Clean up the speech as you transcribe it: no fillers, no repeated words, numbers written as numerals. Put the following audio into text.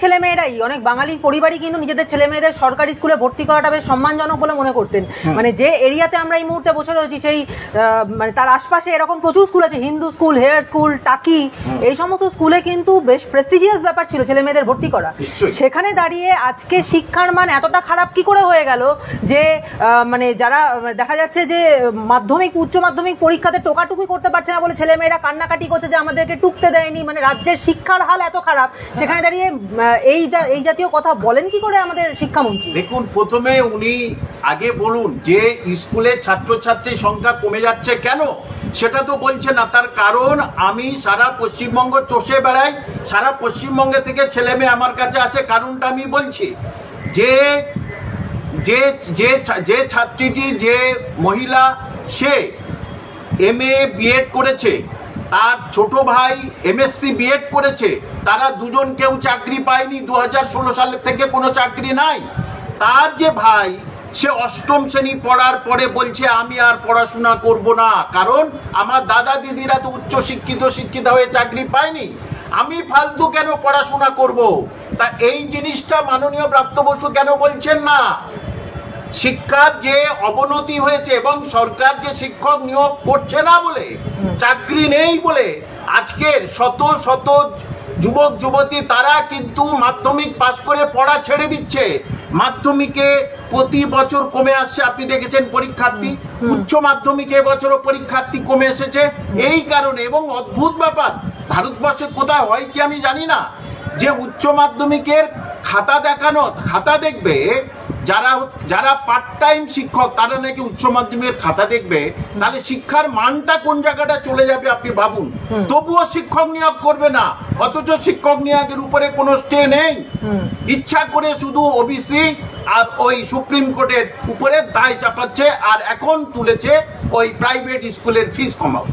ছেলেমেয়েরাই, অনেক বাঙালি পরিবারই কিন্তু নিজেদের ছেলেমেয়েদের সরকারি স্কুলে ভর্তি করাটা বেশ সম্মানজনক বলে মনে করতেন। মানে যে এরিয়াতে আমরা এই মুহূর্তে বসে রয়েছি সেই মানে তার আশপাশে এরকম প্রচুর স্কুল আছে, হিন্দু স্কুল, হেয়ার স্কুল, টাকি, এই সমস্ত স্কুলে কিন্তু বেশ প্রেস্টিজিয়াস ব্যাপার ছিল ছেলেমেয়েদের ভর্তি করা। সেখানে দাঁড়িয়ে আজকে শিক্ষার মান এতটা খারাপ কি করে হয়ে গেল যে মানে যারা দেখা যাচ্ছে যে মাধ্যমিক উচ্চ মাধ্যমিক পরীক্ষাতে টোকাটুকি করতে পারছে না বলে ছেলেমেয়েরা কান্নাকাটি করছে যে আমাদেরকে টুকতে দেয়নি, মানে রাজ্যের শিক্ষার হাল এত খারাপ। সেখানে দাঁড়িয়ে এই জাতীয় কথা বলেন কি করে আমাদের শিক্ষামন্ত্রী? দেখুন, প্রথমে উনি আগে বলুন যে স্কুলে ছাত্রছাত্রীর সংখ্যা কমে যাচ্ছে কেন, সেটা তো বলছে না। তার কারণ আমি সারা পশ্চিমবঙ্গ চষে বেড়াই, সারা পশ্চিমবঙ্গে থেকে ছেলে মেয়ে আমার কাছে আসে। কারণটা আমি বলছি যে যে যে যে ছাত্রীটি, যে মহিলা, সে MA বিএড করেছে, তার ছোট ভাই MSc বিএড করেছে, তারা দুজন কেউ চাকরি পায়নি। 2016 সালের থেকে কোনো চাকরি নাই। তার যে ভাই, সে অষ্টম শ্রেণী পড়ার পরে বলছে আমি আর পড়াশোনা করব না, কারণ আমার দাদা দিদিরা তো উচ্চ শিক্ষিত হয়ে চাকরি পায়নি, আমি ফালতু কেন পড়াশোনা করব। তা এই জিনিসটা মাননীয় ব্রাত্য বসু কেন বলছেন না? শিক্ষার যে অবনতি হয়েছে এবং সরকার যে শিক্ষক নিয়োগ করছে না বলে, চাকরি নেই বলে আজকের শত শত যুবক যুবতী তারা কিন্তু মাধ্যমিক পাশ করে পড়া ছেড়ে দিচ্ছে। মাধ্যমিকে প্রতি বছর কমে আসছে, আপনি দেখেছেন পরীক্ষার্থী। উচ্চ মাধ্যমিকে এবছরও পরীক্ষার্থী কমে এসেছে এই কারণে। এবং অদ্ভুত ব্যাপার, ভারতবর্ষে কোথায় হয় কি আমি জানি না, যে উচ্চ মাধ্যমিকের খাতা দেখবে যারা পার্ট টাইম শিক্ষক, তারা নাকি উচ্চ মাধ্যমিকের খাতা দেখবে, তাহলে শিক্ষার মানটা কোন জায়গাটা চলে যাবে আপনি ভাবুন। তবুও শিক্ষক নিয়োগ করবে না, অথচ শিক্ষক নিয়োগের উপরে কোনো স্টে নেই। ইচ্ছা করে শুধু ওবিসি আর ওই সুপ্রিম কোর্টের উপরে দায় চাপাচ্ছে, আর এখন তুলেছে ওই প্রাইভেট স্কুলের ফিস কমাও।